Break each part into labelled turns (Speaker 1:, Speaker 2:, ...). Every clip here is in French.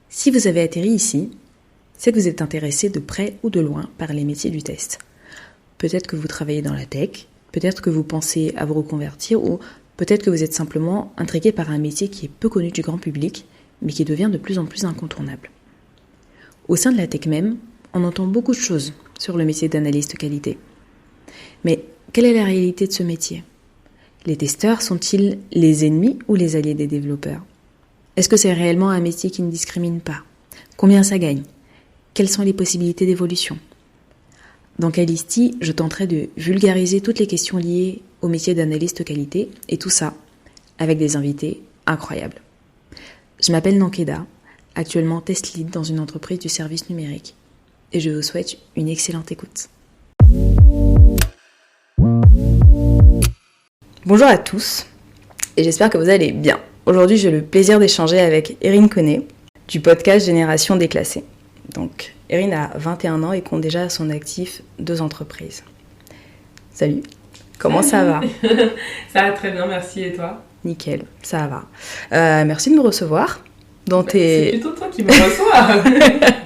Speaker 1: Si vous avez atterri ici, c'est que vous êtes intéressé de près ou de loin par les métiers du test. Peut-être que vous travaillez dans la tech, peut-être que vous pensez à vous reconvertir ou peut-être que vous êtes simplement intrigué par un métier qui est peu connu du grand public, mais qui devient de plus en plus incontournable. Au sein de la tech même, on entend beaucoup de choses sur le métier d'analyste qualité. Mais quelle est la réalité de ce métier ? Les testeurs sont-ils les ennemis ou les alliés des développeurs ? Est-ce que c'est réellement un métier qui ne discrimine pas ? Combien ça gagne ? Quelles sont les possibilités d'évolution ? Dans Calisti, je tenterai de vulgariser toutes les questions liées au métier d'analyste qualité, et tout ça avec des invités incroyables. Je m'appelle Nankeda, actuellement test lead dans une entreprise du service numérique, et je vous souhaite une excellente écoute. Bonjour à tous, et j'espère que vous allez bien. Aujourd'hui, j'ai le plaisir d'échanger avec Erin Koné, du podcast Génération Déclassée. Donc, Erin a 21 ans et compte déjà à son actif 2 entreprises. Salut, comment ça va ?
Speaker 2: Ça va très bien, merci, et toi ?
Speaker 1: Nickel, ça va. Merci de me recevoir.
Speaker 2: C'est plutôt toi qui me reçois.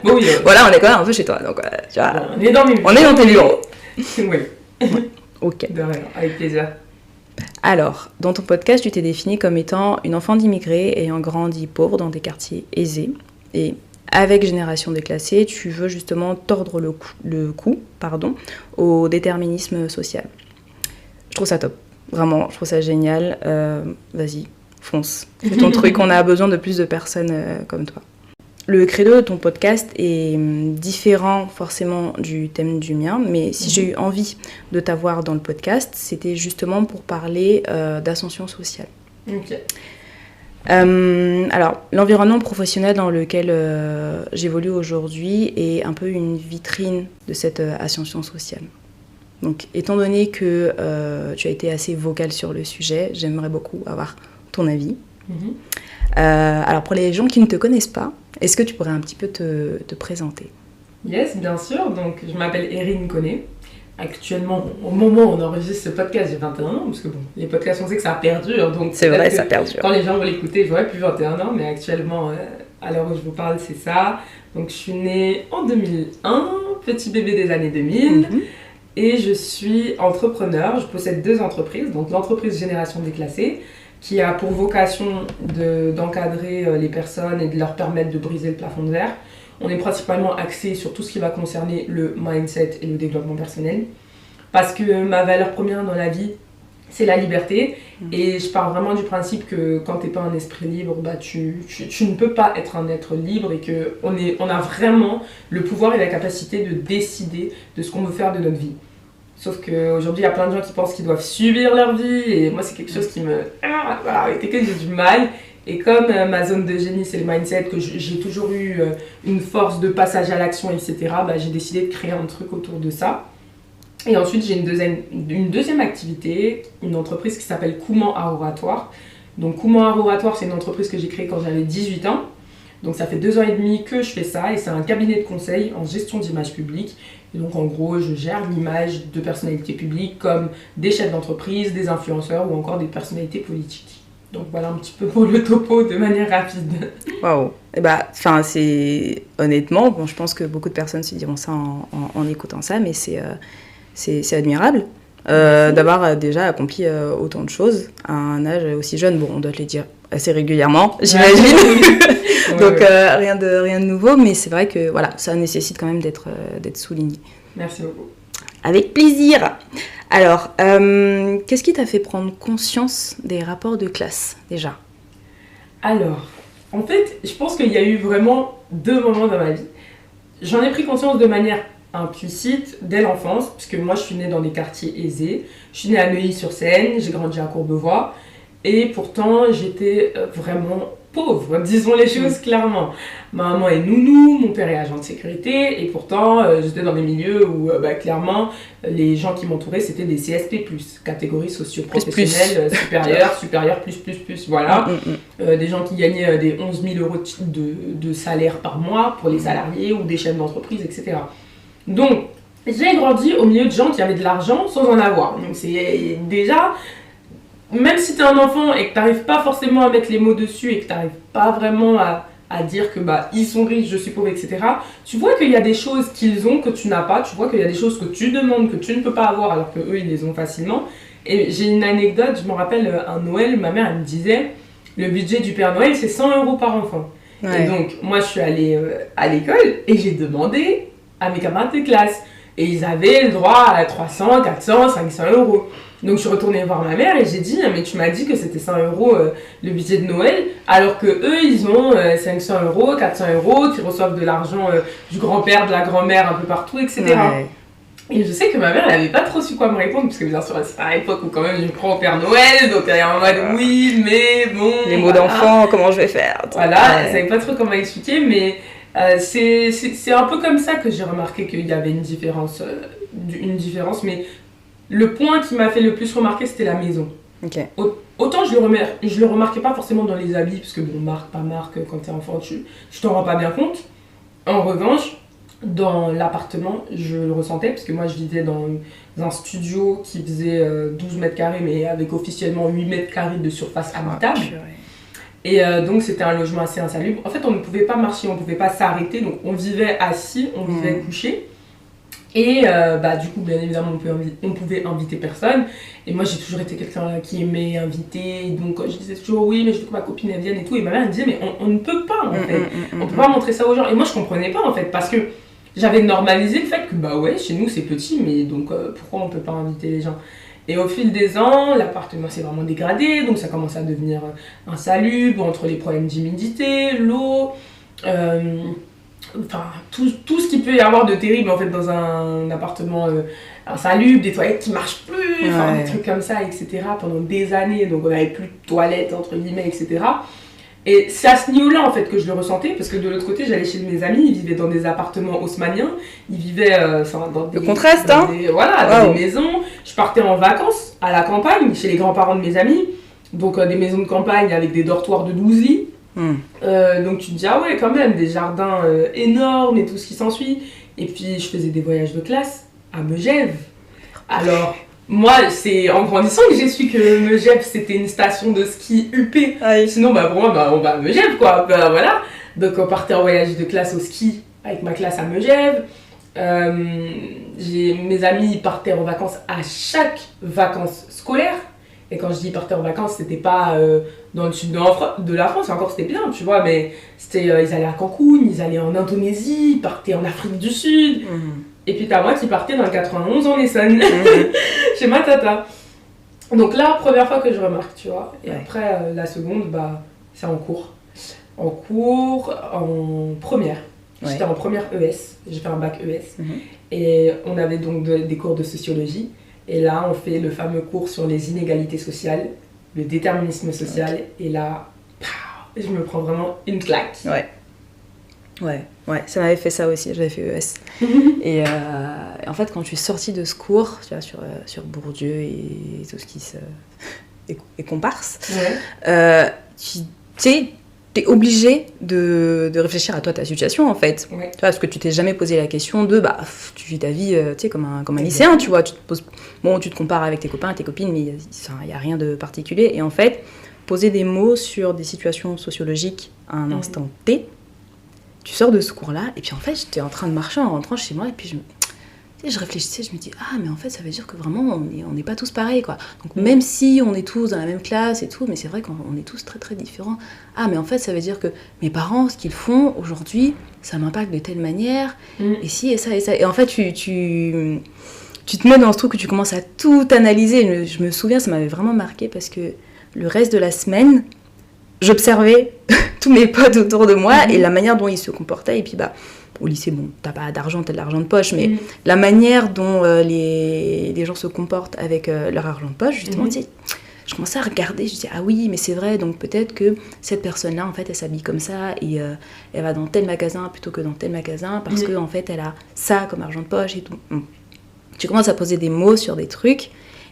Speaker 2: Bon, oui,
Speaker 1: voilà, on est quand même un peu chez toi, donc tu vois,
Speaker 2: bon, on est dans mes bureaux.
Speaker 1: On est dans tes bureaux.
Speaker 2: Oui.
Speaker 1: Ouais. Ok.
Speaker 2: De rien, avec plaisir.
Speaker 1: Alors, dans ton podcast, tu t'es définie comme étant une enfant d'immigrés ayant grandi pauvre dans des quartiers aisés. Et avec Génération Déclassée, tu veux justement tordre le cou au déterminisme social. Je trouve ça top. Vraiment, je trouve ça génial. Vas-y, fonce. Fais ton truc. On a besoin de plus de personnes comme toi. Le credo de ton podcast est différent forcément du thème du mien, mais si j'ai eu envie de t'avoir dans le podcast, c'était justement pour parler d'ascension sociale.
Speaker 2: Ok.
Speaker 1: Alors, l'environnement professionnel dans lequel j'évolue aujourd'hui est un peu une vitrine de cette ascension sociale. Donc, étant donné que tu as été assez vocale sur le sujet, j'aimerais beaucoup avoir ton avis. Alors, pour les gens qui ne te connaissent pas, est-ce que tu pourrais un petit peu te présenter ?
Speaker 2: Yes, bien sûr. Donc, je m'appelle Erin Koné. Actuellement, au moment où on enregistre ce podcast, j'ai 21 ans, parce que bon, les podcasts, on sait que ça perdure. Donc
Speaker 1: c'est vrai, ça perdure.
Speaker 2: Quand les gens vont l'écouter, j'aurai plus 21 ans, mais actuellement, à l'heure où je vous parle, c'est ça. Donc, je suis née en 2001, petit bébé des années 2000. Et je suis entrepreneur. Je possède 2 entreprises. Donc, l'entreprise Génération Déclassée, qui a pour vocation d'encadrer les personnes et de leur permettre de briser le plafond de verre. On est principalement axé sur tout ce qui va concerner le mindset et le développement personnel. Parce que ma valeur première dans la vie, c'est la liberté. Et je pars vraiment du principe que quand tu n'es pas un esprit libre, bah tu ne peux pas être un être libre et qu'on a vraiment le pouvoir et la capacité de décider de ce qu'on veut faire de notre vie. Sauf qu'aujourd'hui, il y a plein de gens qui pensent qu'ils doivent subir leur vie. Et moi, c'est quelque chose qui me... avec lequel j'ai du mal. Et comme ma zone de génie, c'est le mindset, que j'ai toujours eu une force de passage à l'action, etc., bah, j'ai décidé de créer un truc autour de ça. Et ensuite, j'ai une deuxième activité, une entreprise qui s'appelle Kouman Art Oratoire. Donc, Kouman Art Oratoire, c'est une entreprise que j'ai créée quand j'avais 18 ans. Donc, ça fait 2 ans et demi que je fais ça. Et c'est un cabinet de conseil en gestion d'image publique. Et donc, en gros, je gère l'image de personnalités publiques comme des chefs d'entreprise, des influenceurs ou encore des personnalités politiques. Donc voilà un petit peu pour le topo de manière rapide.
Speaker 1: Waouh. Et bah, c'est honnêtement, bon, je pense que beaucoup de personnes se diront ça en écoutant ça, mais c'est admirable d'avoir déjà accompli autant de choses à un âge aussi jeune. Bon, on doit te les dire assez régulièrement, j'imagine. Donc rien de nouveau, mais c'est vrai que voilà, ça nécessite quand même d'être souligné.
Speaker 2: Merci beaucoup.
Speaker 1: Avec plaisir. Alors, qu'est-ce qui t'a fait prendre conscience des rapports de classe, déjà ?
Speaker 2: Alors, en fait, je pense qu'il y a eu vraiment 2 moments dans ma vie. J'en ai pris conscience de manière implicite dès l'enfance, puisque moi, je suis née dans des quartiers aisés. Je suis née à Neuilly-sur-Seine, j'ai grandi à Courbevoie, et pourtant, j'étais vraiment pauvre, disons les choses clairement. Ma maman est nounou, mon père est agent de sécurité, et pourtant j'étais dans des milieux où clairement les gens qui m'entouraient c'était des CSP+, catégorie socio-professionnelle supérieure, plus, voilà. Des gens qui gagnaient des 11 000 euros de salaire par mois pour les salariés ou des chefs d'entreprise, etc. Donc J'ai grandi au milieu de gens qui avaient de l'argent sans en avoir. Donc c'est déjà, même si t'es un enfant et que t'arrives pas forcément à mettre les mots dessus et que t'arrives pas vraiment à dire que ils sont riches, je suis pauvre, etc. Tu vois qu'il y a des choses qu'ils ont que tu n'as pas, tu vois qu'il y a des choses que tu demandes que tu ne peux pas avoir alors que eux ils les ont facilement. Et j'ai une anecdote, je me rappelle un Noël, ma mère elle me disait le budget du Père Noël c'est 100 € par enfant. Ouais. Et donc moi je suis allée à l'école et j'ai demandé à mes camarades de classe et ils avaient le droit à 300, 400, 500 €. Donc je suis retournée voir ma mère et j'ai dit mais tu m'as dit que c'était 100 € le budget de Noël alors que eux ils ont 500 €, 400 €, qui reçoivent de l'argent du grand-père, de la grand-mère un peu partout, etc. Ouais. Et je sais que ma mère elle avait pas trop su quoi me répondre parce que bien sûr c'est à l'époque où quand même je crois au Père Noël donc elle est en mode oui mais bon
Speaker 1: les mots d'enfant comment je vais faire
Speaker 2: voilà elle savait pas trop comment expliquer mais c'est un peu comme ça que j'ai remarqué qu'il y avait une différence mais le point qui m'a fait le plus remarquer, c'était la maison.
Speaker 1: Okay.
Speaker 2: Autant je le remarquais pas forcément dans les habits, parce que bon, marque, pas marque, quand t'es enfant, tu t'en rends pas bien compte. En revanche, dans l'appartement, je le ressentais, parce que moi, je vivais dans un studio qui faisait 12 mètres carrés, mais avec officiellement 8 mètres carrés de surface habitable. Et donc, c'était un logement assez insalubre. En fait, on ne pouvait pas marcher, on ne pouvait pas s'arrêter, donc on vivait assis, on vivait couché. Et du coup, bien évidemment, on pouvait inviter personne. Et moi, j'ai toujours été quelqu'un qui aimait inviter. Donc, je disais toujours oui, mais je veux que ma copine elle vienne et tout. Et ma mère elle disait, mais on ne peut pas en fait. On peut pas montrer ça aux gens. Et moi, je comprenais pas en fait. Parce que j'avais normalisé le fait que, ouais, chez nous c'est petit, mais donc pourquoi on peut pas inviter les gens? Et au fil des ans, l'appartement s'est vraiment dégradé. Donc, ça commence à devenir insalubre entre les problèmes d'humidité, l'eau. Enfin, tout ce qu'il peut y avoir de terrible en fait dans un appartement insalubre, des toilettes qui marchent plus, des trucs comme ça, etc. pendant des années, donc on n'avait plus de toilettes entre guillemets, etc. Et c'est à ce niveau-là en fait que je le ressentais, parce que de l'autre côté j'allais chez mes amis, ils vivaient dans des appartements haussmanniens, ils vivaient dans des,
Speaker 1: le contraste,
Speaker 2: dans des maisons. Je partais en vacances à la campagne, chez les grands-parents de mes amis, donc des maisons de campagne avec des dortoirs de 12 lits. Donc tu te dis ah ouais quand même des jardins énormes et tout ce qui s'ensuit. Et puis je faisais des voyages de classe à Megève. Alors moi c'est en grandissant que j'ai su que Megève c'était une station de ski UP. Sinon pour moi on va à Megève quoi. Voilà. Donc on partait en voyage de classe au ski avec ma classe à Megève. Mes amis partaient en vacances à chaque vacances scolaires. Et quand je dis partir en vacances, c'était pas dans le sud de la France, encore c'était bien, tu vois, mais c'était, ils allaient à Cancun, ils allaient en Indonésie, ils partaient en Afrique du Sud. Et puis t'as moi qui partais dans le 91 en Essonne, chez ma tata. Donc là, première fois que je remarque, tu vois. Et après, la seconde, c'est en cours. En première. J'étais en première ES, j'ai fait un bac ES. Et on avait donc des cours de sociologie. Et là, on fait le fameux cours sur les inégalités sociales, le déterminisme social. Et là, je me prends vraiment une claque.
Speaker 1: Ouais, ça m'avait fait ça aussi, j'avais fait ES. Et en fait, quand je suis sortie de ce cours, tu vois, sur Bourdieu et tout ce qui est comparse, tu sais, t'es obligé de réfléchir à toi, ta situation, en fait. Tu vois, parce que tu t'es jamais posé la question de, tu vis ta vie, tu sais, comme un lycéen, tu vois. Tu te compares avec tes copains, tes copines, mais il n'y a rien de particulier. Et en fait, poser des mots sur des situations sociologiques à un instant T, tu sors de ce cours-là, et puis en fait, j'étais en train de marcher en rentrant chez moi, et puis je réfléchissais, je me dis, mais en fait, ça veut dire que vraiment, on n'est pas tous pareils, quoi. Donc, même si on est tous dans la même classe et tout, mais c'est vrai qu'on est tous très, très différents. Mais en fait, ça veut dire que mes parents, ce qu'ils font aujourd'hui, ça m'impacte de telle manière, et si, et ça, et ça. Et en fait, tu te mets dans ce truc où tu commences à tout analyser. Je me souviens, ça m'avait vraiment marqué, parce que le reste de la semaine, j'observais tous mes potes autour de moi, et la manière dont ils se comportaient, et puis au lycée, t'as pas d'argent, t'as de l'argent de poche, mais la manière dont les gens se comportent avec leur argent de poche, justement, tu sais, je commençais à regarder, je disais, ah oui, mais c'est vrai, donc peut-être que cette personne-là, en fait, elle s'habille comme ça, et elle va dans tel magasin plutôt que dans tel magasin, parce qu'en fait, elle a ça comme argent de poche et tout. Tu commences à poser des mots sur des trucs,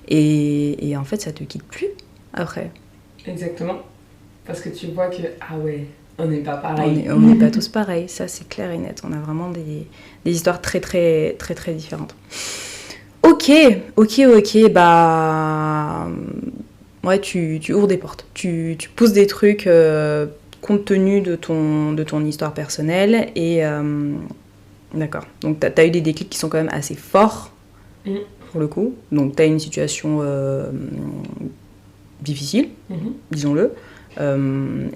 Speaker 1: et en fait, ça te quitte plus, après.
Speaker 2: Exactement. Parce que tu vois que, On n'est pas pareil.
Speaker 1: On n'est pas tous pareils, ça c'est clair et net. On a vraiment des histoires très très très très différentes. Ok, bah... Ouais, tu ouvres des portes. Tu pousses des trucs compte tenu de ton histoire personnelle. Et d'accord. Donc t'as eu des déclics qui sont quand même assez forts, pour le coup. Donc t'as une situation difficile, disons-le.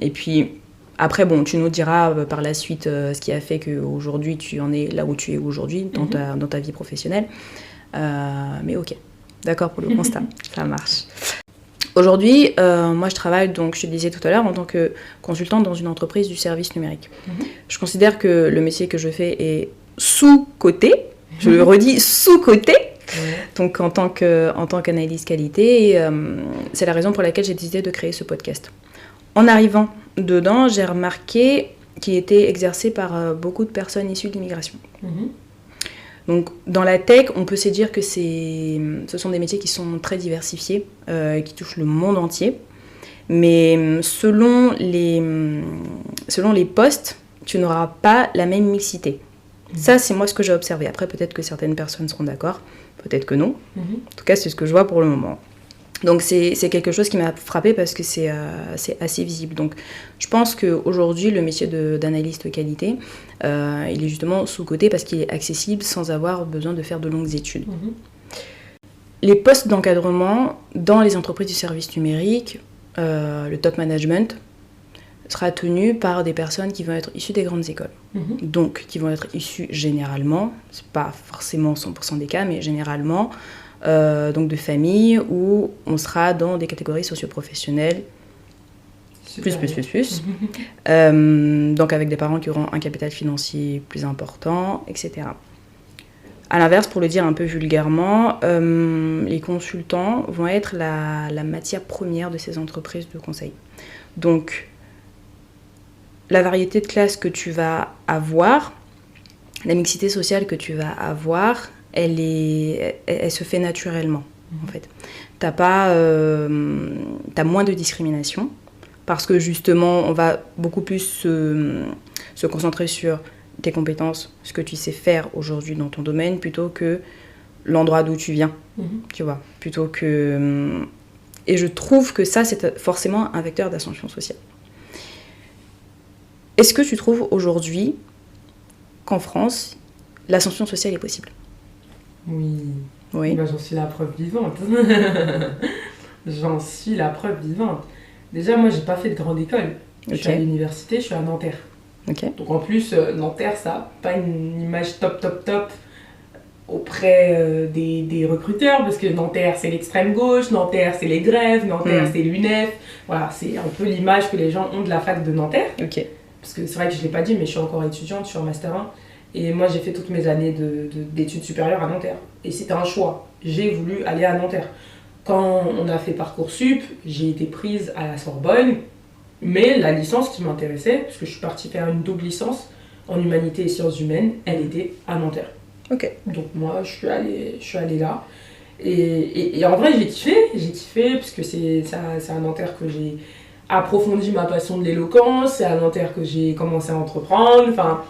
Speaker 1: Et puis... Après, bon, tu nous diras par la suite ce qui a fait qu'aujourd'hui, tu en es là où tu es aujourd'hui, dans ta vie professionnelle. Mais ok, d'accord pour le constat, ça marche. Aujourd'hui, moi, je travaille, donc, je te disais tout à l'heure, en tant que consultante dans une entreprise du service numérique. Je considère que le métier que je fais est sous-coté, je le redis, sous-coté, donc en tant qu'analyste qualité. Et, c'est la raison pour laquelle j'ai décidé de créer ce podcast. En arrivant dedans, j'ai remarqué qu'il était exercé par beaucoup de personnes issues de l'immigration. Donc, dans la tech, on peut se dire que ce sont des métiers qui sont très diversifiés, qui touchent le monde entier. Mais selon les postes, tu n'auras pas la même mixité. Ça, c'est moi ce que j'ai observé. Après, peut-être que certaines personnes seront d'accord, peut-être que non. En tout cas, c'est ce que je vois pour le moment. Donc c'est quelque chose qui m'a frappée parce que c'est assez visible. Donc je pense qu'aujourd'hui, le métier d'analyste qualité, il est justement sous-coté parce qu'il est accessible sans avoir besoin de faire de longues études. Les postes d'encadrement dans les entreprises du service numérique, le top management, sera tenu par des personnes qui vont être issues des grandes écoles. Donc qui vont être issues généralement, c'est pas forcément 100% des cas, mais généralement... donc de familles où on sera dans des catégories socio-professionnelles plus. Donc avec des parents qui auront un capital financier plus important, etc. À l'inverse, pour le dire un peu vulgairement, les consultants vont être la matière première de ces entreprises de conseil. Donc la variété de classes que tu vas avoir, la mixité sociale que tu vas avoir, elle se fait naturellement, en fait. T'as moins de discrimination, parce que justement, on va beaucoup plus se concentrer sur tes compétences, ce que tu sais faire aujourd'hui dans ton domaine, plutôt que l'endroit d'où tu viens, tu vois. Plutôt que... Et je trouve que ça, c'est forcément un vecteur d'ascension sociale. Est-ce que tu trouves aujourd'hui qu'en France, l'ascension sociale est possible ?
Speaker 2: Oui. Bah, j'en suis la preuve vivante. J'en suis la preuve vivante. Déjà, moi, j'ai pas fait de grande école. Je suis à l'université, je suis à Nanterre. Donc en plus, Nanterre, ça n'a pas une image top auprès des recruteurs, parce que Nanterre, c'est l'extrême gauche, Nanterre, c'est les grèves, Nanterre, c'est l'UNEF. Voilà, c'est un peu l'image que les gens ont de la fac de Nanterre. Parce que c'est vrai que je ne l'ai pas dit, mais je suis encore étudiante, je suis en Master 1. Et moi, j'ai fait toutes mes années d'études supérieures à Nanterre. Et c'était un choix. J'ai voulu aller à Nanterre. Quand on a fait Parcoursup, j'ai été prise à la Sorbonne. Mais la licence qui m'intéressait, parce que je suis partie faire une double licence en humanité et sciences humaines, elle était à Nanterre. Donc moi, je suis allée là. Et en vrai, j'ai kiffé, parce que c'est à Nanterre que j'ai approfondi ma passion de l'éloquence, c'est à Nanterre que j'ai commencé à entreprendre. Enfin,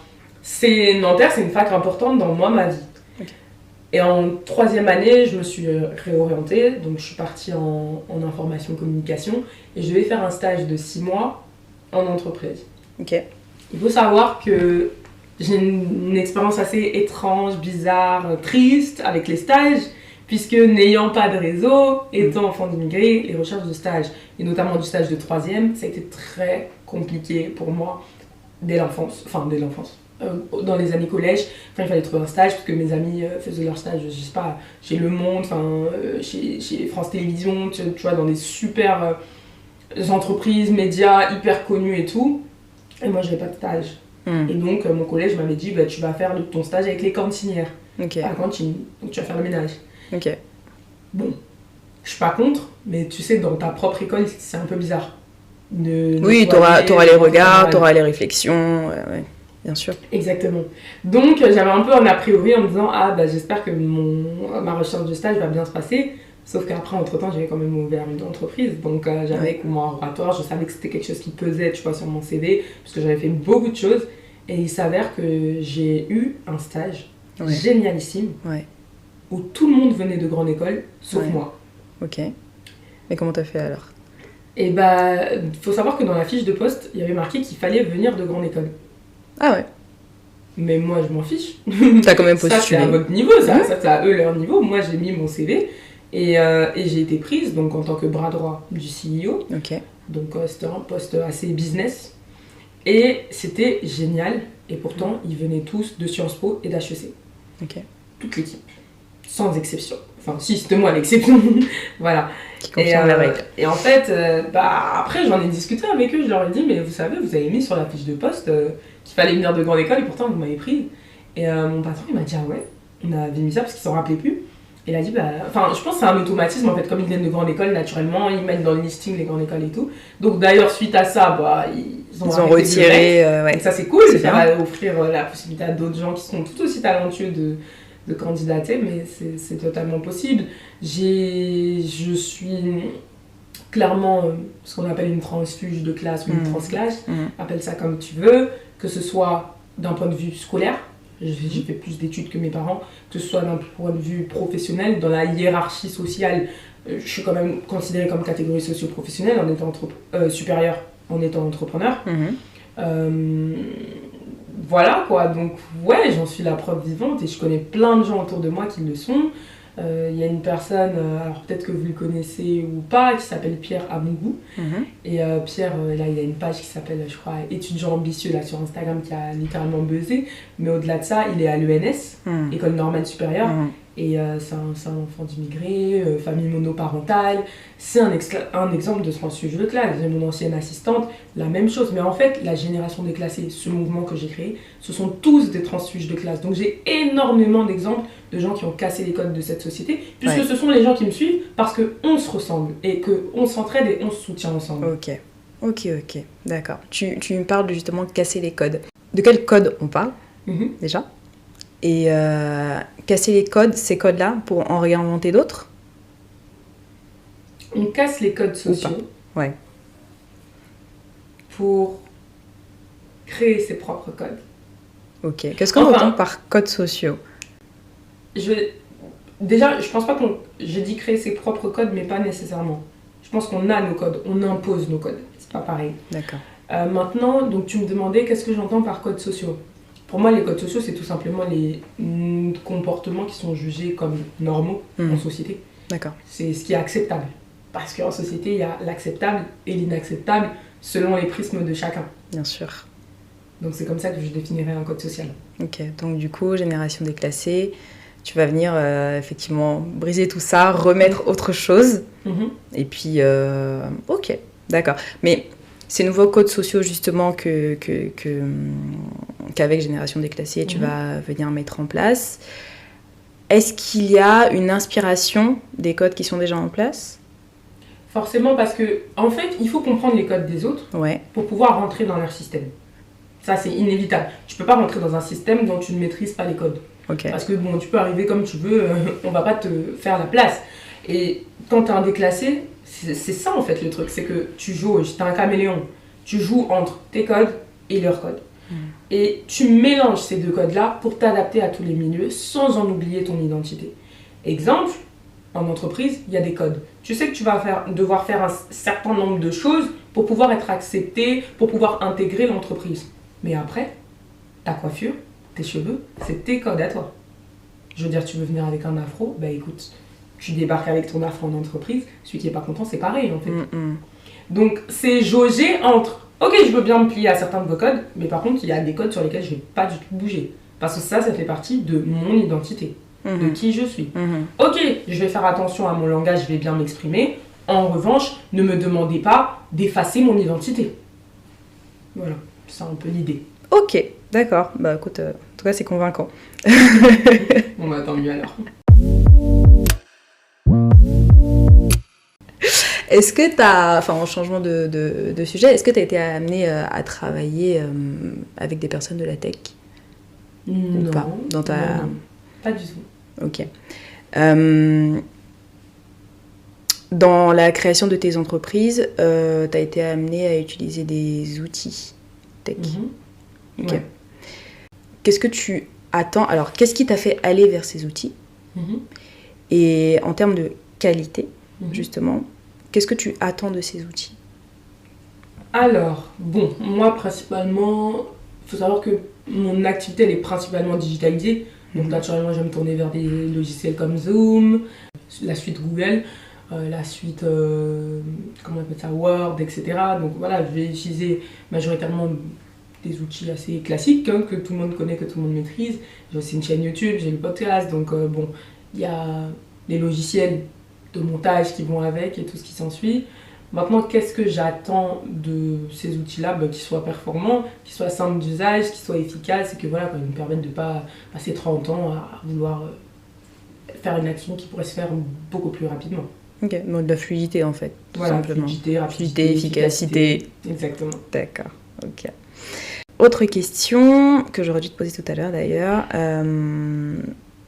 Speaker 2: Nanterre, c'est une fac importante dans ma vie. Et en 3e année, je me suis réorientée, donc je suis partie en information communication et je devais faire un stage de 6 mois en entreprise. Il faut savoir que j'ai une expérience assez étrange, bizarre, triste avec les stages, puisque n'ayant pas de réseau, étant enfant d'immigrés, les recherches de stage, et notamment du stage de 3e, ça a été très compliqué pour moi dès l'enfance. Dans les années collège, il fallait trouver un stage parce que mes amis faisaient leur stage, je sais pas, chez Le Monde, chez France Télévisions, tu vois, dans des super entreprises, médias hyper connus et tout. Et moi, j'avais pas de stage. Et donc, mon collège m'avait dit, tu vas faire ton stage avec les cantinières à la cantine, donc tu vas faire le ménage. Bon, je suis pas contre, mais tu sais, dans ta propre école, c'est un peu bizarre.
Speaker 1: Oui, t'auras les regards, t'auras les réflexions, bien sûr.
Speaker 2: Exactement. Donc, j'avais un peu un a priori en me disant, j'espère que ma recherche de stage va bien se passer, Sauf qu'après, entre-temps, j'avais quand même ouvert une entreprise. Donc, j'avais mon oratoire. Je savais que c'était quelque chose qui pesait, tu vois, sur mon CV. Parce que j'avais fait beaucoup de choses. Et il s'avère que j'ai eu un stage génialissime. Où tout le monde venait de grande école, sauf moi.
Speaker 1: Ok. Et comment t'as fait alors?
Speaker 2: Et bah, faut savoir que dans la fiche de poste, il y avait marqué qu'il fallait venir de grande école.
Speaker 1: Ah ouais.
Speaker 2: Mais moi, je m'en fiche.
Speaker 1: T'as quand même postulé.
Speaker 2: Ça, c'est à votre niveau, ça c'est à eux leur niveau. Moi, j'ai mis mon CV et j'ai été prise donc, en tant que bras droit du CEO.
Speaker 1: Ok.
Speaker 2: Donc, c'était un poste assez business. Et c'était génial. Et pourtant, ils venaient tous de Sciences Po et d'HEC.
Speaker 1: Ok.
Speaker 2: Toute l'équipe. Sans exception. Enfin, si, c'était moi l'exception. Voilà.
Speaker 1: Qui confirme la règle.
Speaker 2: Et en fait, après, j'en ai discuté avec eux. Je leur ai dit, mais vous savez, vous avez mis sur la fiche de poste qu'il fallait venir de grande école et pourtant, vous m'avez prise. Et mon patron, il m'a dit, ah ouais, on avait mis ça parce qu'il s'en rappelait plus. Et il a dit, enfin, je pense que c'est un automatisme, en fait, comme ils viennent de grande école, naturellement, ils mettent dans le listing les grandes écoles et tout. Donc, d'ailleurs, suite à ça, ils ont
Speaker 1: retiré.
Speaker 2: Donc, ça, c'est cool. Ça va offrir la possibilité à d'autres gens qui sont tout aussi talentueux de candidater, mais c'est totalement possible. Je suis clairement ce qu'on appelle une transfuge de classe ou une transclasse, appelle ça comme tu veux, que ce soit d'un point de vue scolaire, j'ai fait plus d'études que mes parents, que ce soit d'un point de vue professionnel, dans la hiérarchie sociale, je suis quand même considérée comme catégorie socio-professionnelle en étant supérieure en étant entrepreneur. Voilà quoi, donc ouais, j'en suis la preuve vivante et je connais plein de gens autour de moi qui le sont. Il y a une personne, alors peut-être que vous le connaissez ou pas, qui s'appelle Pierre Amougou. Et Pierre, là, il a une page qui s'appelle, je crois, étudiant ambitieux là, sur Instagram qui a littéralement buzzé. Mais au-delà de ça, il est à l'ENS, École normale supérieure. Et c'est un enfant d'immigrés, famille monoparentale. C'est un exemple de transfuge de classe. J'ai mon ancienne assistante, la même chose. Mais en fait, la génération déclassée, ce mouvement que j'ai créé, ce sont tous des transfuges de classe. Donc j'ai énormément d'exemples de gens qui ont cassé les codes de cette société, puisque ce sont les gens qui me suivent parce qu'on se ressemble et qu'on s'entraide et on se soutient ensemble.
Speaker 1: Ok, d'accord. Tu me parles justement de casser les codes. De quel code on parle, déjà? Et casser les codes, ces codes-là, pour en réinventer d'autres?
Speaker 2: On casse les codes sociaux pour créer ses propres codes.
Speaker 1: Ok. Qu'est-ce qu'on entend par codes sociaux?
Speaker 2: Déjà, je pense pas qu'on... J'ai dit créer ses propres codes, mais pas nécessairement. Je pense qu'on a nos codes, on impose nos codes. C'est pas pareil.
Speaker 1: D'accord.
Speaker 2: Maintenant, donc tu me demandais qu'est-ce que j'entends par codes sociaux. Pour moi, les codes sociaux, c'est tout simplement les comportements qui sont jugés comme normaux en société.
Speaker 1: D'accord.
Speaker 2: C'est ce qui est acceptable. Parce qu'en société, il y a l'acceptable et l'inacceptable selon les prismes de chacun.
Speaker 1: Bien sûr.
Speaker 2: Donc c'est comme ça que je définirais un code social.
Speaker 1: Ok, donc du coup, génération déclassée, tu vas venir effectivement briser tout ça, remettre autre chose. Et puis, ok, d'accord. Mais ces nouveaux codes sociaux justement qu'avec Génération Déclassée, tu vas venir mettre en place, est-ce qu'il y a une inspiration des codes qui sont déjà en place?
Speaker 2: Forcément, parce que en fait, il faut comprendre les codes des autres pour pouvoir rentrer dans leur système. Ça, c'est inévitable. Tu peux pas rentrer dans un système dont tu ne maîtrises pas les codes. Parce que bon, tu peux arriver comme tu veux, on va pas te faire la place. Et quand tu es un déclassé, c'est ça en fait le truc, c'est que tu jauges, tu es un caméléon. Tu joues entre tes codes et leurs codes. Et tu mélanges ces deux codes-là pour t'adapter à tous les milieux sans en oublier ton identité. Exemple, en entreprise, il y a des codes. Tu sais que tu vas devoir faire un certain nombre de choses pour pouvoir être accepté, pour pouvoir intégrer l'entreprise. Mais après, ta coiffure, tes cheveux, c'est tes codes à toi. Je veux dire, tu veux venir avec un afro, bah écoute, tu débarques avec ton afro en entreprise, celui qui n'est pas content, c'est pareil en fait. Donc c'est jauger entre, ok, je veux bien me plier à certains de vos codes, mais par contre, il y a des codes sur lesquels je ne vais pas du tout bouger. Parce que ça fait partie de mon identité, de qui je suis. Ok, je vais faire attention à mon langage, je vais bien m'exprimer. En revanche, ne me demandez pas d'effacer mon identité. Voilà, c'est un peu l'idée.
Speaker 1: Ok, d'accord. Bah écoute, en tout cas, c'est convaincant.
Speaker 2: Bon bah tant mieux alors.
Speaker 1: Est-ce que tu as, enfin en changement de sujet, est-ce que tu as été amenée à travailler avec des personnes de la tech?
Speaker 2: Non,
Speaker 1: pas, dans ta...
Speaker 2: non, pas du tout.
Speaker 1: Ok. Dans la création de tes entreprises, tu as été amené à utiliser des outils tech. Ok.
Speaker 2: Ouais.
Speaker 1: Qu'est-ce que tu attends? Alors, qu'est-ce qui t'a fait aller vers ces outils? Et en termes de qualité, justement, qu'est-ce que tu attends de ces outils?
Speaker 2: Alors, bon, moi principalement, il faut savoir que mon activité elle est principalement digitalisée. Donc naturellement, je vais me tourner vers des logiciels comme Zoom, la suite Google, la suite, comment on appelle ça, Word, etc. Donc voilà, je vais utiliser majoritairement des outils assez classiques hein, que tout le monde connaît, que tout le monde maîtrise. J'ai aussi une chaîne YouTube, j'ai le podcast, donc bon, il y a les logiciels de montage qui vont avec et tout ce qui s'ensuit. Maintenant, qu'est-ce que j'attends de ces outils-là? Qu'ils soient performants, qu'ils soient simples d'usage, qu'ils soient efficaces et que voilà, qu'ils me permettent de ne pas passer 30 ans à vouloir faire une action qui pourrait se faire beaucoup plus rapidement.
Speaker 1: Ok, donc de la fluidité en fait, tout
Speaker 2: voilà,
Speaker 1: simplement.
Speaker 2: Fluidité, rapidité,
Speaker 1: efficacité.
Speaker 2: Exactement.
Speaker 1: D'accord, ok. Autre question que j'aurais dû te poser tout à l'heure d'ailleurs.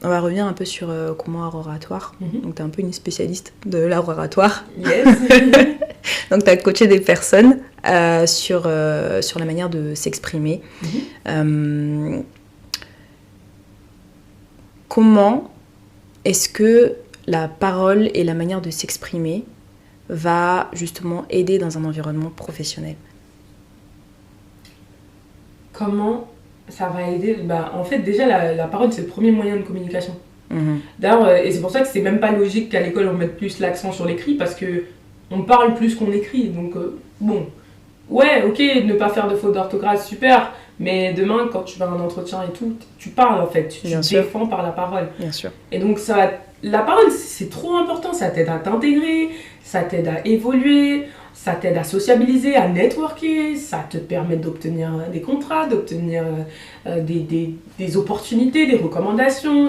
Speaker 1: On va revenir un peu sur comment art oratoire. Donc, tu es un peu une spécialiste de l'art oratoire.
Speaker 2: Yes.
Speaker 1: Donc, tu as coaché des personnes sur la manière de s'exprimer. Comment est-ce que la parole et la manière de s'exprimer va justement aider dans un environnement professionnel?
Speaker 2: Comment ça va aider? En fait, déjà, la parole, c'est le premier moyen de communication. D'ailleurs, et c'est pour ça que c'est même pas logique qu'à l'école, on mette plus l'accent sur l'écrit, parce que on parle plus qu'on écrit. Donc, bon, ouais, ok, ne pas faire de faute d'orthographe, super, mais demain, quand tu vas à un entretien et tout, tu parles, en fait, tu défends par la parole.
Speaker 1: Bien sûr.
Speaker 2: Et donc, la parole, c'est trop important, ça t'aide à t'intégrer, ça t'aide à évoluer, ça t'aide à sociabiliser, à networker, ça te permet d'obtenir des contrats, d'obtenir des opportunités, des recommandations.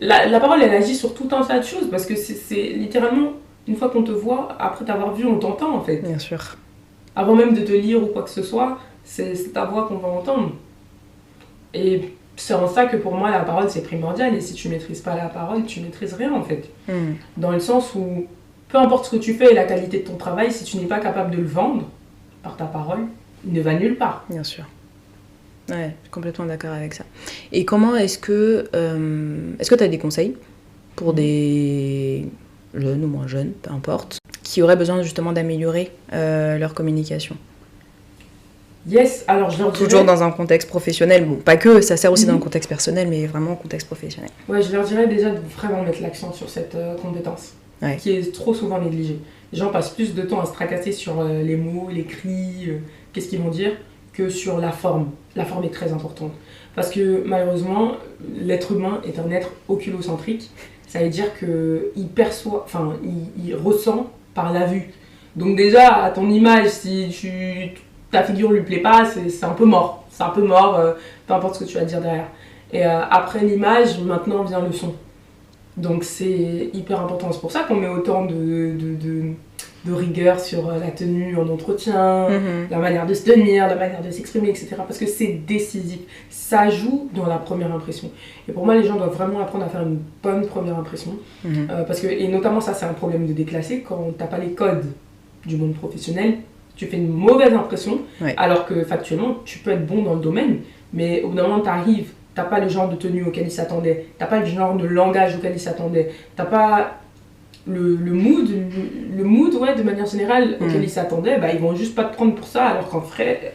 Speaker 2: La parole, elle agit sur tout un tas de choses parce que c'est littéralement, une fois qu'on te voit, après t'avoir vu, on t'entend en fait.
Speaker 1: Bien sûr.
Speaker 2: Avant même de te lire ou quoi que ce soit, c'est ta voix qu'on va entendre. Et c'est en ça que pour moi, la parole, c'est primordial. Et si tu maîtrises pas la parole, tu maîtrises rien en fait. Dans le sens où peu importe ce que tu fais et la qualité de ton travail, si tu n'es pas capable de le vendre par ta parole, il ne va nulle part.
Speaker 1: Bien sûr. Ouais, je suis complètement d'accord avec ça. Et comment est-ce que tu as des conseils pour des jeunes ou moins jeunes, peu importe, qui auraient besoin justement d'améliorer leur communication?
Speaker 2: Yes, alors je leur dirais...
Speaker 1: Toujours dans un contexte professionnel, bon, pas que, ça sert aussi dans le contexte personnel, mais vraiment au contexte professionnel.
Speaker 2: Ouais, je leur dirais déjà de vraiment mettre l'accent sur cette compétence.
Speaker 1: Ouais.
Speaker 2: Qui est trop souvent négligée. Les gens passent plus de temps à se tracasser sur les mots, les cris, qu'est-ce qu'ils vont dire, que sur la forme. La forme est très importante. Parce que malheureusement, l'être humain est un être oculocentrique. Ça veut dire qu'il perçoit, enfin, il ressent par la vue. Donc déjà, à ton image, si ta figure lui plaît pas, c'est un peu mort. C'est un peu mort, peu importe ce que tu vas dire derrière. Et après l'image, maintenant vient le son. Donc c'est hyper important, c'est pour ça qu'on met autant de rigueur sur la tenue en entretien, la manière de se tenir, la manière de s'exprimer, etc. Parce que c'est décisif, ça joue dans la première impression. Et pour moi, les gens doivent vraiment apprendre à faire une bonne première impression. Parce que, et notamment ça, c'est un problème de déclassé, quand t'as pas les codes du monde professionnel, tu fais une mauvaise impression, alors que factuellement, tu peux être bon dans le domaine, mais au bout d'un moment, t'arrives, t'as pas le genre de tenue auquel ils s'attendaient, t'as pas le genre de langage auquel ils s'attendaient, t'as pas le mood ouais, de manière générale auquel ils s'attendaient, ils vont juste pas te prendre pour ça, alors qu'en vrai,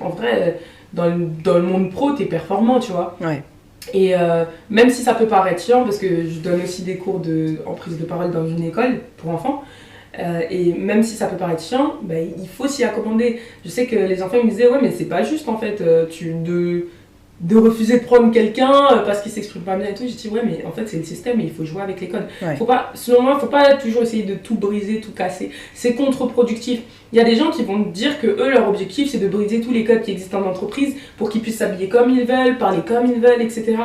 Speaker 2: dans le monde pro, t'es performant, tu vois.
Speaker 1: Ouais.
Speaker 2: Et même si ça peut paraître chiant, parce que je donne aussi des cours en prise de parole dans une école pour enfants, et même si ça peut paraître chiant, il faut s'y accommoder. Je sais que les enfants me disaient, ouais, mais c'est pas juste en fait, de refuser de prendre quelqu'un parce qu'il s'exprime pas bien et tout. J'ai dit ouais, mais en fait c'est le système et il faut jouer avec les codes. Selon moi, faut pas toujours essayer de tout briser, tout casser. C'est contre-productif. Il y a des gens qui vont dire que eux, leur objectif c'est de briser tous les codes qui existent en entreprise pour qu'ils puissent s'habiller comme ils veulent, parler comme ils veulent, etc.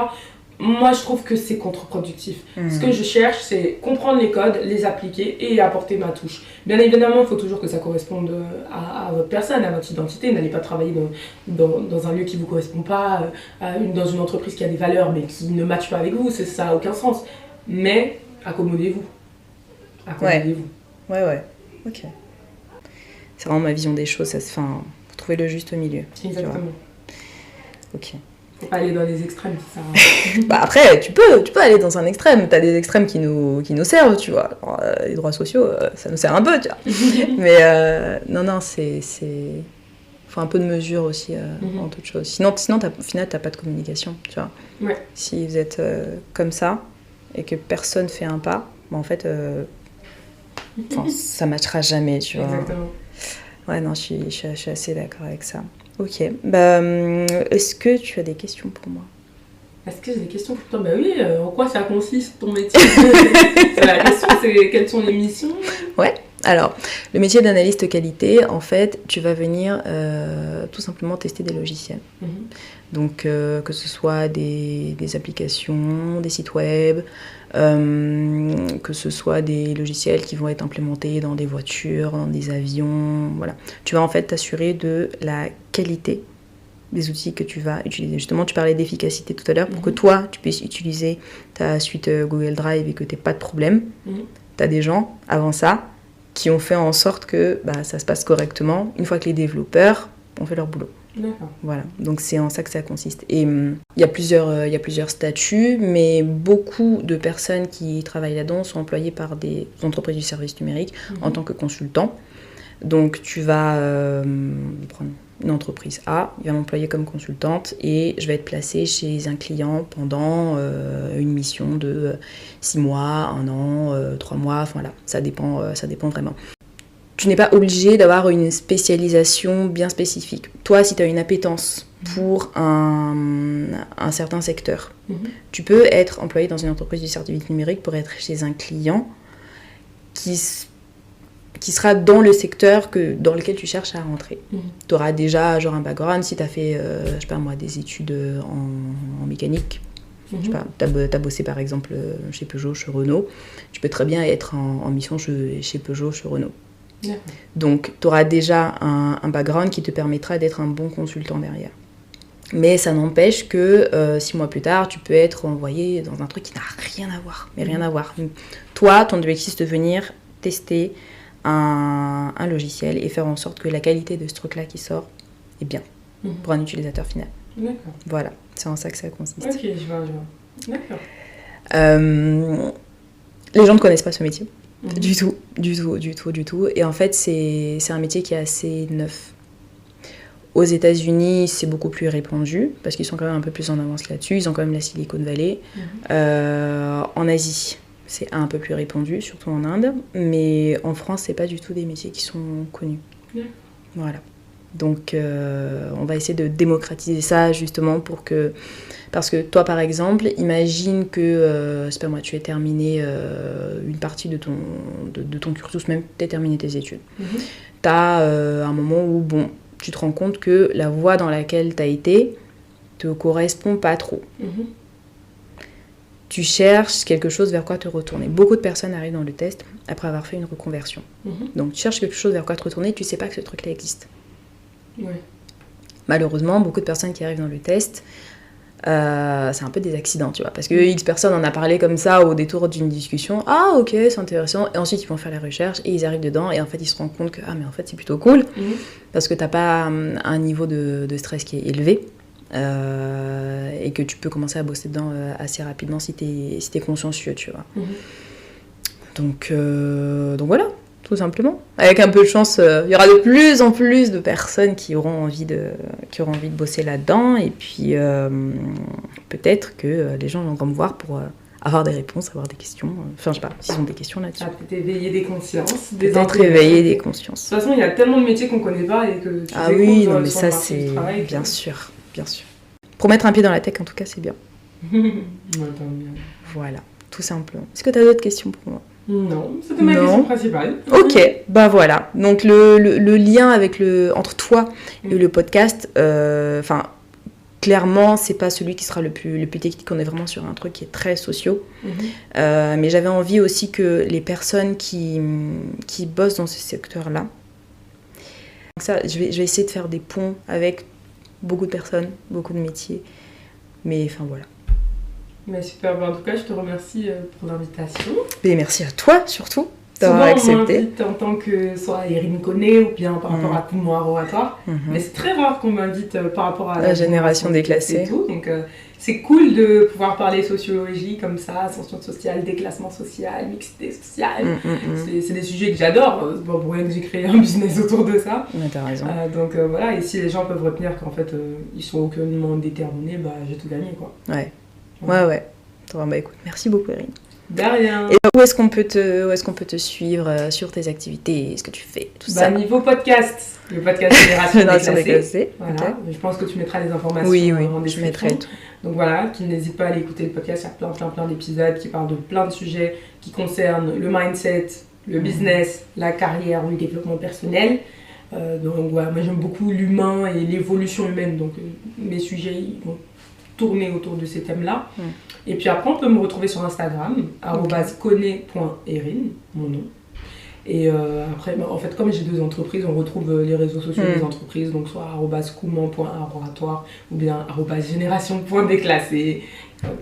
Speaker 2: Moi, je trouve que c'est contre-productif. Ce que je cherche, c'est comprendre les codes, les appliquer et apporter ma touche. Bien évidemment, il faut toujours que ça corresponde à votre personne, à votre identité. N'allez pas travailler dans un lieu qui ne vous correspond pas, dans une entreprise qui a des valeurs mais qui ne matche pas avec vous. Ça n'a aucun sens. Mais accommodez-vous. Accommodez-vous.
Speaker 1: Ouais. Ok. C'est vraiment ma vision des choses, faut trouver le juste milieu.
Speaker 2: Exactement.
Speaker 1: Ok.
Speaker 2: Faut pas aller dans les extrêmes, ça sert à...
Speaker 1: Bah après, tu peux aller dans un extrême. T'as des extrêmes qui nous servent, tu vois. Alors, les droits sociaux, ça nous sert un peu, tu vois. Mais non, faut un peu de mesure aussi en toute chose. Sinon au final, t'as pas de communication, tu vois.
Speaker 2: Ouais.
Speaker 1: Si vous êtes comme ça et que personne fait un pas, bah en fait, ça matchera jamais, tu vois.
Speaker 2: Exactement.
Speaker 1: Ouais, non, je suis assez d'accord avec ça. Ok. Bah, est-ce que tu as des questions pour moi?
Speaker 2: Est-ce que j'ai des questions pour toi? Bah oui, en quoi ça consiste ton métier? La question, c'est quelles sont les missions?
Speaker 1: Ouais. Alors, le métier d'analyste qualité, en fait, tu vas venir tout simplement tester des logiciels. Donc, que ce soit des applications, des sites web, que ce soit des logiciels qui vont être implémentés dans des voitures, dans des avions, voilà. Tu vas en fait t'assurer de la qualité des outils que tu vas utiliser. Justement, tu parlais d'efficacité tout à l'heure, pour que toi, tu puisses utiliser ta suite Google Drive et que tu n'aies pas de problème. Tu as des gens, avant ça, qui ont fait en sorte que ça se passe correctement une fois que les développeurs ont fait leur boulot.
Speaker 2: D'accord.
Speaker 1: Voilà, donc c'est en ça que ça consiste. Et il y a plusieurs statuts, mais beaucoup de personnes qui travaillent là-dedans sont employées par des entreprises du service numérique en tant que consultants. Donc tu vas prendre une entreprise A, il va m'employer comme consultante et je vais être placée chez un client pendant une mission de 6 mois, 1 an, 3 mois, enfin voilà, ça dépend vraiment. Tu n'es pas obligé d'avoir une spécialisation bien spécifique. Toi, si tu as une appétence pour un certain secteur, tu peux être employé dans une entreprise du service numérique pour être chez un client qui sera dans le secteur dans lequel tu cherches à rentrer. Tu auras déjà genre un background, si tu as fait, je sais pas moi, des études en mécanique. Je sais pas, t'as bossé par exemple chez Peugeot, chez Renault, tu peux très bien être en mission chez Peugeot, chez Renault.
Speaker 2: D'accord.
Speaker 1: Donc, tu auras déjà un background qui te permettra d'être un bon consultant derrière. Mais ça n'empêche que 6 mois plus tard, tu peux être envoyé dans un truc qui n'a rien à voir. Mais rien à voir. Toi, ton objectif, c'est de venir tester un logiciel et faire en sorte que la qualité de ce truc-là qui sort est bien pour un utilisateur final.
Speaker 2: D'accord.
Speaker 1: Voilà, c'est en ça que ça consiste.
Speaker 2: Ok, je vois. D'accord.
Speaker 1: Les gens ne connaissent pas ce métier. Du tout. Et en fait, c'est un métier qui est assez neuf. Aux États-Unis, c'est beaucoup plus répandu, parce qu'ils sont quand même un peu plus en avance là-dessus. Ils ont quand même la Silicon Valley. En Asie, c'est un peu plus répandu, surtout en Inde. Mais en France, c'est pas du tout des métiers qui sont connus. Voilà. Donc, on va essayer de démocratiser ça, justement, parce que toi, par exemple, imagine que, c'est pas moi, tu aies terminé une partie de ton cursus, même tu as terminé tes études. Tu as un moment où, tu te rends compte que la voie dans laquelle tu as été te correspond pas trop. Tu cherches quelque chose vers quoi te retourner. Beaucoup de personnes arrivent dans le test après avoir fait une reconversion. Donc, tu cherches quelque chose vers quoi te retourner, tu sais pas que ce truc-là existe.
Speaker 2: Ouais.
Speaker 1: Malheureusement, beaucoup de personnes qui arrivent dans le test, c'est un peu des accidents, tu vois, parce que X personnes en a parlé comme ça au détour d'une discussion. Ah, ok, c'est intéressant. Et ensuite, ils vont faire la recherche et ils arrivent dedans et en fait, ils se rendent compte que mais en fait, c'est plutôt cool parce que t'as pas un niveau de stress qui est élevé et que tu peux commencer à bosser dedans assez rapidement si t'es consciencieux, tu vois. Donc voilà. Tout simplement. Avec un peu de chance, il y aura de plus en plus de personnes qui auront envie de bosser là-dedans. Et puis, peut-être que les gens viendront me voir pour avoir des réponses, avoir des questions. Enfin, je sais pas, s'ils ont des questions là-dessus.
Speaker 2: Peut-être éveiller des consciences.
Speaker 1: Peut-être éveiller des consciences.
Speaker 2: De toute façon, il y a tellement de métiers qu'on connaît pas et que tu
Speaker 1: oui, non, mais ça, c'est... Bien sûr. Pour mettre un pied dans la tech, en tout cas, c'est bien. Voilà, tout simplement. Est-ce que tu as d'autres questions pour moi ?
Speaker 2: Non, c'était ma question principale.
Speaker 1: Ok, voilà. Donc le lien entre toi et le podcast, clairement, c'est pas celui qui sera le plus technique. On est vraiment sur un truc qui est très socio. Mais j'avais envie aussi que les personnes qui bossent dans ce secteur-là, ça, je vais essayer de faire des ponts avec beaucoup de personnes, beaucoup de métiers. Mais enfin voilà.
Speaker 2: Mais super, en tout cas, je te remercie pour l'invitation.
Speaker 1: Et merci à toi surtout. d'avoir
Speaker 2: souvent on
Speaker 1: accepté.
Speaker 2: m'invite en tant que soit Erin connaît ou bien par rapport à Poumon Oratoire. Mais c'est très rare qu'on m'invite par rapport à
Speaker 1: la génération déclassée
Speaker 2: et tout. Donc c'est cool de pouvoir parler sociologie comme ça, ascension sociale, déclassement social, mixité sociale. C'est des sujets que j'adore. C'est pas pour rien que j'ai créé un business autour de ça.
Speaker 1: Ouais, t'as raison.
Speaker 2: Donc voilà, et si les gens peuvent retenir qu'en fait ils sont aucunement déterminés, bah j'ai tout gagné quoi.
Speaker 1: Ouais. Bah écoute, merci beaucoup Erin.
Speaker 2: De rien.
Speaker 1: Et où est-ce qu'on peut te suivre sur tes activités, ce que tu fais, tout ça?
Speaker 2: Niveau podcast, le podcast Génération Déclassée. Voilà.
Speaker 1: Okay.
Speaker 2: Je pense que tu mettras les informations en description.
Speaker 1: Je mettrai tout.
Speaker 2: Donc voilà, tu n'hésites pas à aller écouter le podcast, il y a plein d'épisodes qui parlent de plein de sujets qui concernent le mindset, le business, la carrière ou le développement personnel. Donc voilà, moi j'aime beaucoup l'humain et l'évolution humaine, donc mes sujets ils vont tourner autour de ces thèmes-là. Et puis après, on peut me retrouver sur Instagram, @kone.erin, mon nom. Et après, en fait, comme j'ai 2 entreprises, on retrouve les réseaux sociaux des entreprises, donc soit @kouman.oratoire ou bien @génération.déclassée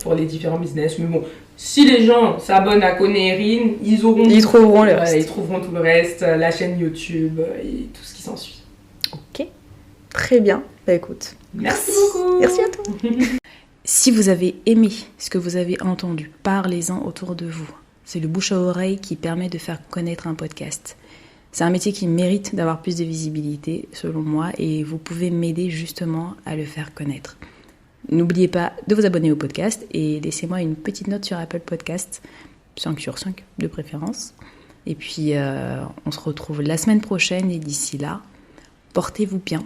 Speaker 2: pour les différents business. Mais bon, si les gens s'abonnent à Kone Erin, ils trouveront le reste. Ils trouveront tout le reste, la chaîne YouTube et tout ce qui s'ensuit.
Speaker 1: Ok, très bien. Bah écoute,
Speaker 2: merci beaucoup.
Speaker 1: Merci à toi. Si vous avez aimé ce que vous avez entendu, parlez-en autour de vous. C'est le bouche à oreille qui permet de faire connaître un podcast. C'est un métier qui mérite d'avoir plus de visibilité, selon moi, et vous pouvez m'aider justement à le faire connaître. N'oubliez pas de vous abonner au podcast et laissez-moi une petite note sur Apple Podcast, 5 sur 5 de préférence. Et puis, on se retrouve la semaine prochaine et d'ici là, portez-vous bien.